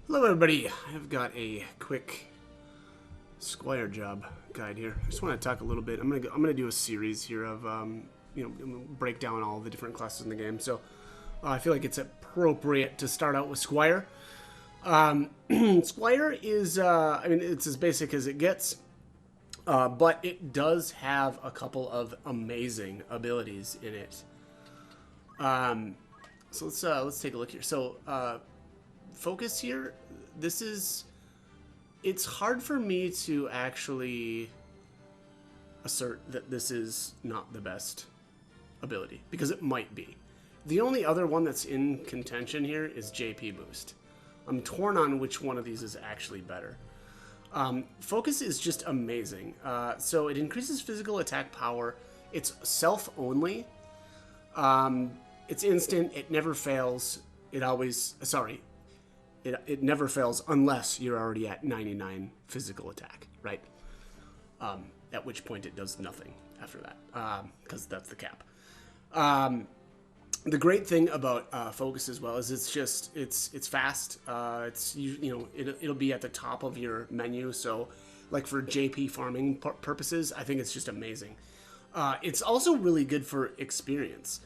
Hello everybody, I've got a quick Squire job guide here. I just want to talk a little bit. I'm gonna do a series here of break down all the different classes in the game. So I feel like it's appropriate to start out with Squire. Squire is it's as basic as it gets, but it does have a couple of amazing abilities in it. So let's take a look here. So focus here. It's hard for me to actually assert that this is not the best ability, because it might be. The only other one that's in contention here is JP Boost. I'm torn on which one of these is actually better. Focus is just amazing. So it increases physical attack power. It's self-only. It's instant. It never fails. It never fails unless you're already at 99 physical attack, right? At which point it does nothing after that, because that's the cap. The great thing about Focus as well is it's fast. It'll be at the top of your menu. So, like for JP farming purposes, I think it's just amazing. It's also really good for experience.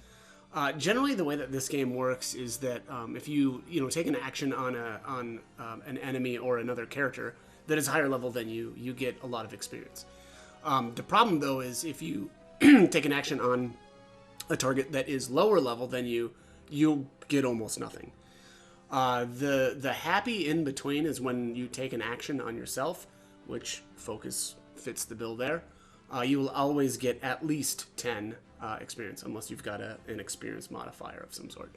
Generally, the way that this game works is that if you take an action on an enemy or another character that is higher level than you, you get a lot of experience. The problem, though, is if you take an action on a target that is lower level than you, you'll get almost nothing. The happy in between is when you take an action on yourself, which Focus fits the bill there. You will always get at least 10 experience, unless you've got an experience modifier of some sort.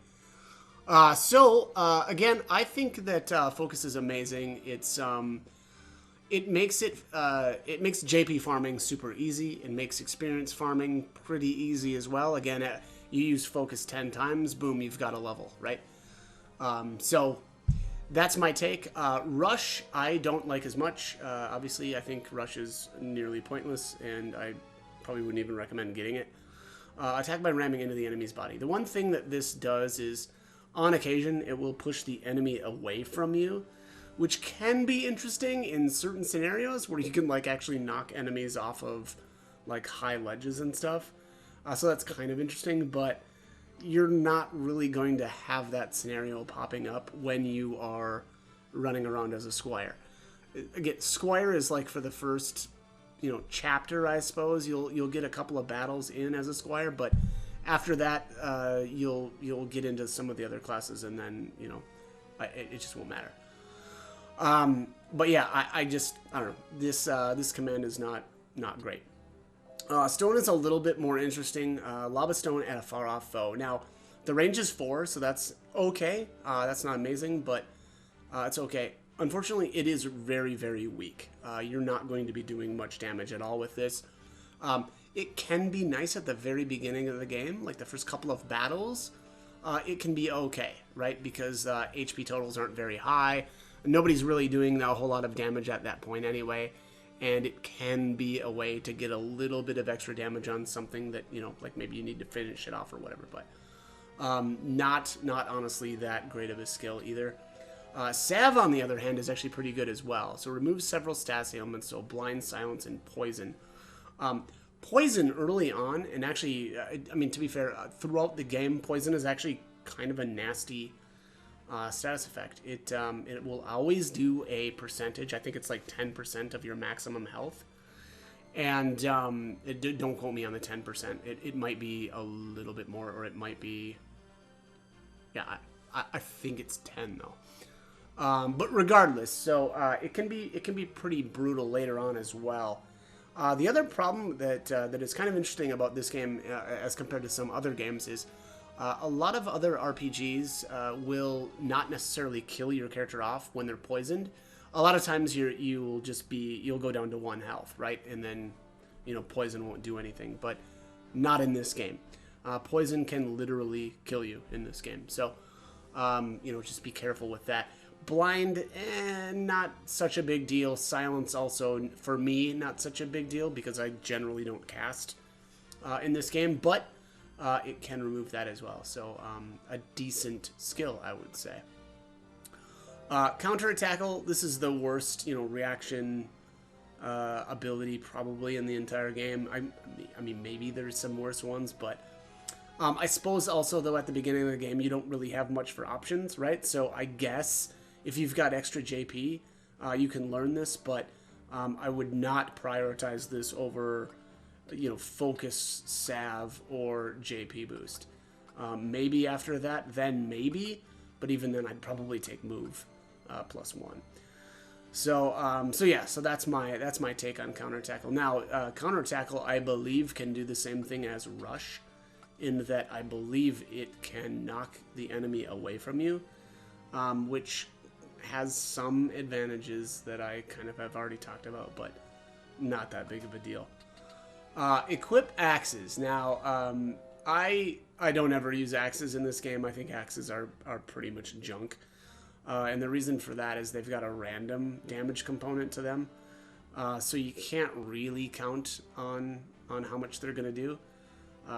Again, I think that Focus is amazing. It makes JP farming super easy. It makes experience farming pretty easy as well. Again, you use Focus 10 times, boom, you've got a level, right? So that's my take. Rush, I don't like as much. Obviously, I think Rush is nearly pointless, and I probably wouldn't even recommend getting it. Attack by ramming into the enemy's body. The one thing that this does is, on occasion, it will push the enemy away from you, which can be interesting in certain scenarios where you can actually knock enemies off of high ledges and stuff. So that's kind of interesting, but you're not really going to have that scenario popping up when you are running around as a Squire. Again, Squire is for the first chapter, I suppose. You'll get a couple of battles in as a Squire, but after that you'll get into some of the other classes, and then it just won't matter. But yeah, I don't know. This command is not great. Stone is a little bit more interesting. Lava Stone at a far off foe. Now the range is 4, so that's okay. That's not amazing, but it's okay. Unfortunately, it is very, very weak. You're not going to be doing much damage at all with this. It can be nice at the very beginning of the game, like the first couple of battles. It can be okay, right? Because HP totals aren't very high. Nobody's really doing a whole lot of damage at that point anyway. And it can be a way to get a little bit of extra damage on something that, maybe you need to finish it off or whatever. But not honestly that great of a skill either. Salve, on the other hand, is actually pretty good as well. So removes several stats ailments, so blind, silence, and poison. Poison early on, and actually, to be fair, throughout the game, poison is actually kind of a nasty status effect. It will always do a percentage. I think it's 10% of your maximum health. And don't quote me on the 10%. It might be a little bit more, or it might be... Yeah, I think it's 10, though. But regardless, so it can be pretty brutal later on as well. The other problem that is kind of interesting about this game as compared to some other games is a lot of other RPGs will not necessarily kill your character off when they're poisoned. A lot of times you'll go down to 1 health, right? And then poison won't do anything, but not in this game. Poison can literally kill you in this game, so just be careful with that. Blind, not such a big deal. Silence also, for me, not such a big deal because I generally don't cast in this game, but it can remove that as well. So a decent skill, I would say. Counter tackle. This is the worst, reaction ability probably in the entire game. I mean, maybe there's some worse ones, but I suppose also though at the beginning of the game you don't really have much for options, right? So I guess if you've got extra JP, you can learn this, but I would not prioritize this over, focus, salve, or JP boost. Maybe after that, then maybe, but even then I'd probably take move +1. So yeah, so that's my take on counter tackle. Now, counter tackle I believe can do the same thing as rush, in that I believe it can knock the enemy away from you, which has some advantages that I kind of have already talked about, but not that big of a deal. Equip axes. Now, I don't ever use axes in this game. I think axes are pretty much junk. And the reason for that is they've got a random damage component to them. So you can't really count on how much they're going to do.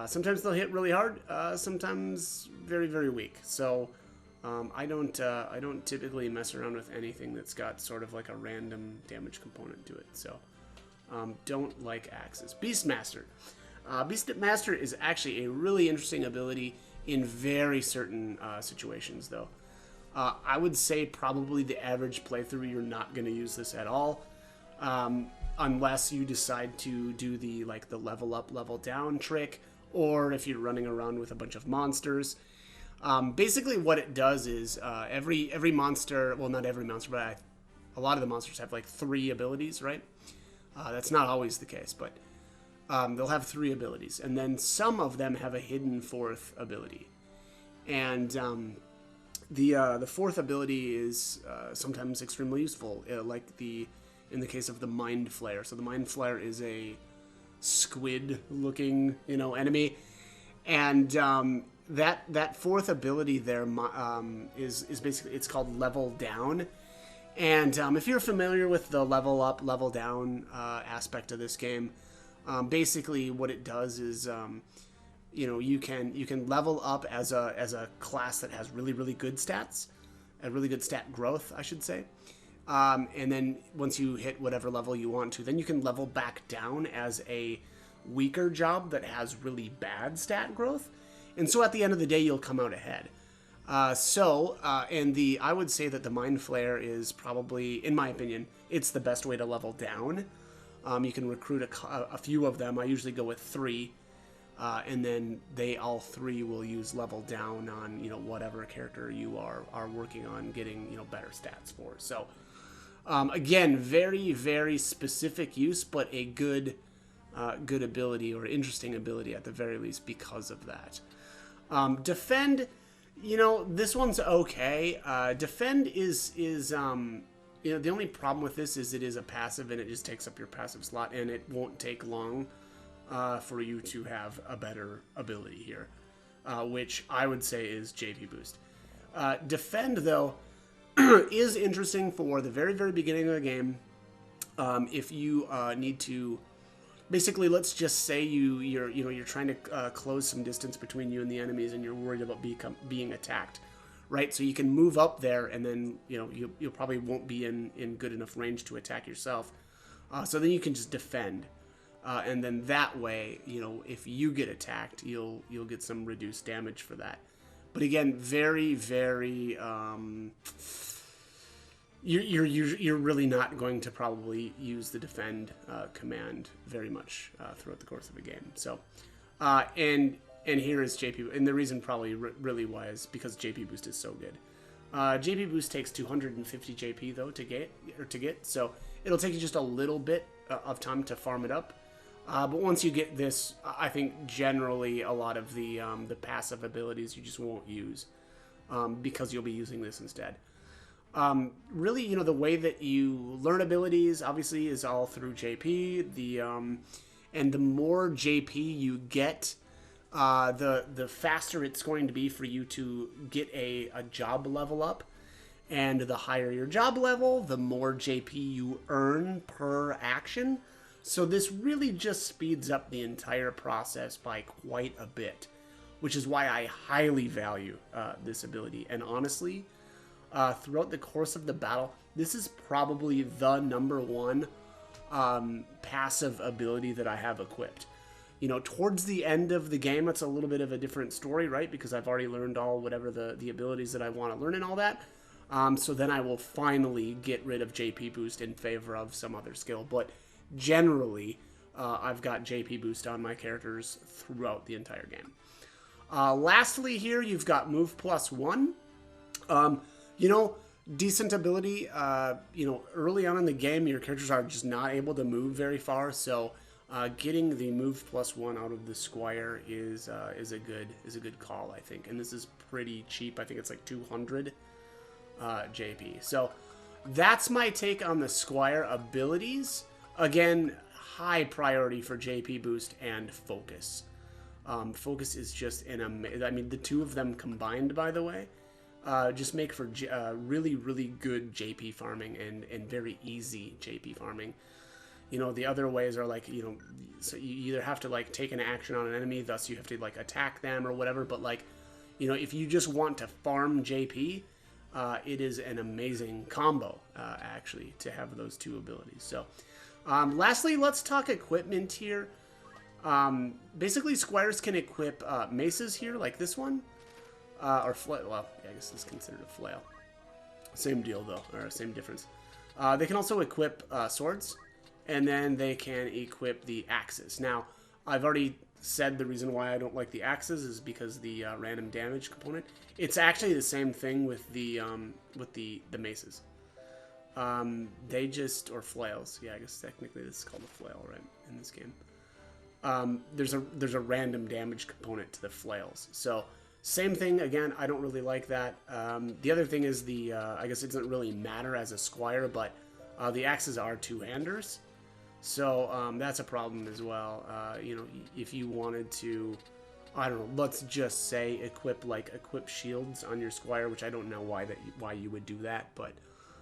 Sometimes they'll hit really hard, sometimes very, very weak. So I don't typically mess around with anything that's got sort of like a random damage component to it. So don't like axes. Beastmaster. Beastmaster is actually a really interesting ability in very certain situations, though. I would say probably the average playthrough, you're not going to use this at all, unless you decide to do the level up, level down trick, or if you're running around with a bunch of monsters. Basically, what it does is every monster, well, not every monster, but a lot of the monsters have like 3 abilities, right? That's not always the case, but they'll have 3 abilities, and then some of them have a hidden 4th ability, and the 4th ability is sometimes extremely useful, in the case of the Mind Flayer. So the Mind Flayer is a squid-looking, enemy, and that 4th ability there is basically, it's called level down. And if you're familiar with the level up, level down aspect of this game, basically what it does is you can level up as a class that has really, really good stats, a really good stat growth, I should say. And then once you hit whatever level you want to, then you can level back down as a weaker job that has really bad stat growth. And so at the end of the day, you'll come out ahead. I would say that the Mind Flayer is probably, in my opinion, it's the best way to level down. You can recruit a few of them. I usually go with 3. And then all 3 will use level down on, whatever character you are working on getting, better stats for. So, again, very, very specific use, but a good ability, or interesting ability at the very least because of that. Defend, this one's okay. Defend is the only problem with this is it is a passive, and it just takes up your passive slot, and it won't take long for you to have a better ability here, which I would say is JP boost. Defend, though, is interesting for the very, very beginning of the game. If you need to, basically, let's just say you're trying to close some distance between you and the enemies, and you're worried about being attacked, right? So you can move up there, and then you probably won't be in good enough range to attack yourself. So then you can just defend. And then that way, if you get attacked, you'll get some reduced damage for that. But again, very, very, you're really not going to probably use the defend command very much throughout the course of the game. So, and here is JP, and the reason probably really why is because JP boost is so good. JP boost takes 250 JP though to get, so it'll take you just a little bit of time to farm it up. But once you get this, I think generally a lot of the passive abilities you just won't use because you'll be using this instead. Really, the way that you learn abilities obviously is all through JP. And the more JP you get, the faster it's going to be for you to get a job level up. And the higher your job level, the more JP you earn per action. So this really just speeds up the entire process by quite a bit, which is why I highly value this ability. And honestly, throughout the course of the battle. This is probably the #1 passive ability that I have equipped. You know, towards the end of the game, it's a little bit of a different story, right? Because I've already learned all whatever the abilities that I want to learn and all that. So then I will finally get rid of JP boost in favor of some other skill. But generally, I've got JP boost on my characters throughout the entire game. Lastly here, you've got move +1. You know, decent ability. You know, early on in the game, your characters are just not able to move very far, so getting the move +1 out of the Squire is a good call, I think. And this is pretty cheap. I think it's like 200 JP. So that's my take on the Squire abilities. Again, high priority for JP boost and focus. Focus is just an amazing. I mean, the two of them combined, by the way, just make for really, really good JP farming and very easy JP farming. You know, the other ways are like, you know, so you either have to like take an action on an enemy, thus you have to like attack them or whatever. But like, you know, if you just want to farm JP, it is an amazing combo, actually, to have those two abilities. So, lastly, let's talk equipment here. Basically, Squires can equip maces here, like this one, or flail. Well, yeah, I guess it's considered a flail. Same deal, though, or same difference. They can also equip swords, and then they can equip the axes. Now, I've already said the reason why I don't like the axes is because the random damage component. It's actually the same thing with the maces. They just, or flails. Yeah, I guess technically this is called a flail, right, in this game. There's a random damage component to the flails. So same thing again. I don't really like that. The other thing is I guess it doesn't really matter as a Squire, but the axes are two-handers, so that's a problem as well. You know, if you wanted to, I don't know, let's just say equip shields on your Squire, which I don't know why you would do that, but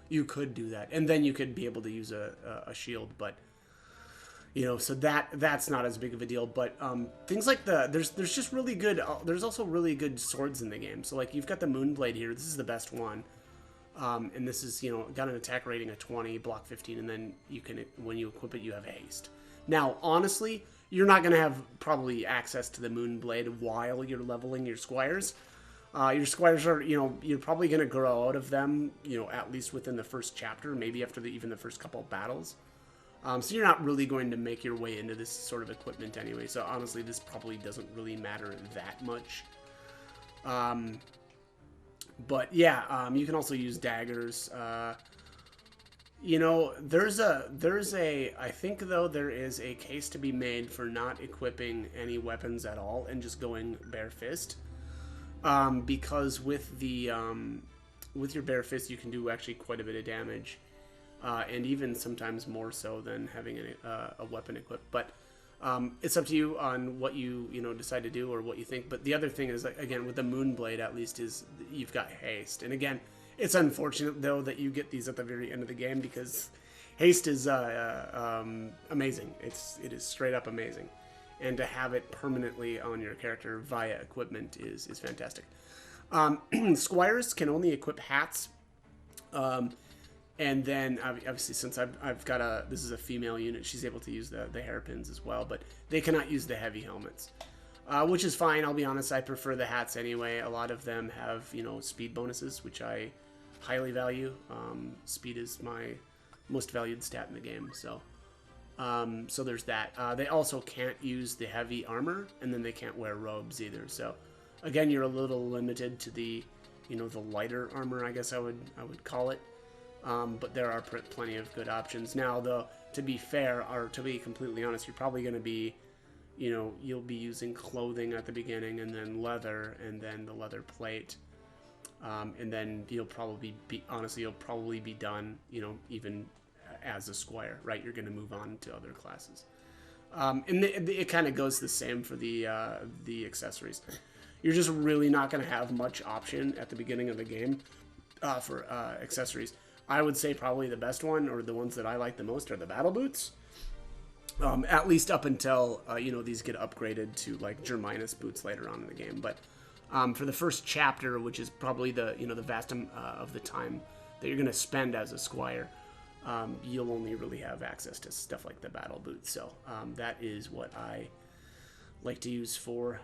you could do that, and then you could be able to use a shield, but. You know, so that's not as big of a deal, but things like there's just really good. There's also really good swords in the game. So like you've got the Moonblade here. This is the best one, and this is, you know, got an attack rating of 20, block 15, and then you can, when you equip it, you have haste. Now, honestly, you're not gonna have probably access to the Moonblade while you're leveling your Squires. Your Squires are, you know, you're probably gonna grow out of them, you know, at least within the first chapter, maybe after even the first couple of battles. So you're not really going to make your way into this sort of equipment anyway. So honestly, this probably doesn't really matter that much. But yeah, you can also use daggers. You know, I think though there is a case to be made for not equipping any weapons at all and just going bare fist. Because with your bare fist, you can do actually quite a bit of damage. And even sometimes more so than having a weapon equipped. But it's up to you on what you decide to do or what you think. But the other thing is, again, with the Moonblade at least, is you've got haste. And again, it's unfortunate though that you get these at the very end of the game, because haste is amazing. It is straight up amazing, and to have it permanently on your character via equipment is fantastic. Squires can only equip hats. And then, obviously, since I've got this is a female unit, she's able to use the hairpins as well, but they cannot use the heavy helmets, which is fine. I'll be honest, I prefer the hats anyway. A lot of them have, you know, speed bonuses, which I highly value. Speed is my most valued stat in the game, so there's that. They also can't use the heavy armor, and then they can't wear robes either. So, again, you're a little limited to the, you know, the lighter armor, I guess I would call it. But there are plenty of good options. Now, though, to be fair, or to be completely honest, you're probably going to be, you know, you'll be using clothing at the beginning, and then leather, and then the leather plate. And then you'll probably be done, you know, even as a Squire, right? You're going to move on to other classes. And it kind of goes the same for the accessories. You're just really not going to have much option at the beginning of the game for accessories. I would say probably the best one, or the ones that I like the most, are the battle boots. At least up until, you know, these get upgraded to like Germinus boots later on in the game. But For the first chapter, which is probably the the vast of the time that you're going to spend as a squire, you'll only really have access to stuff like the battle boots. So that is what I like to use for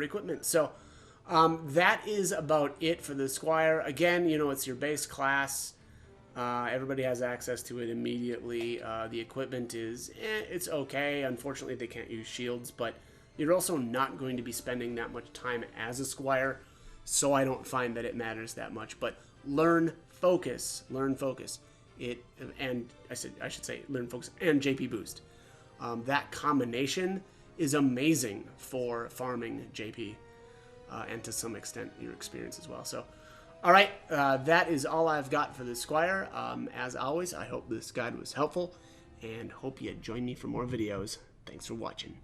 equipment. So that is about it for the squire. Again, it's your base class. Everybody has access to it immediately. The equipment is it's okay. Unfortunately, they can't use shields, but you're also not going to be spending that much time as a squire, so I don't find that it matters that much. But learn focus. And I should say learn focus and JP boost. That combination is amazing for farming JP, and to some extent your experience as well. So, all right, that is all I've got for the squire. As always, I hope this guide was helpful, and hope you join me for more videos. Thanks for watching.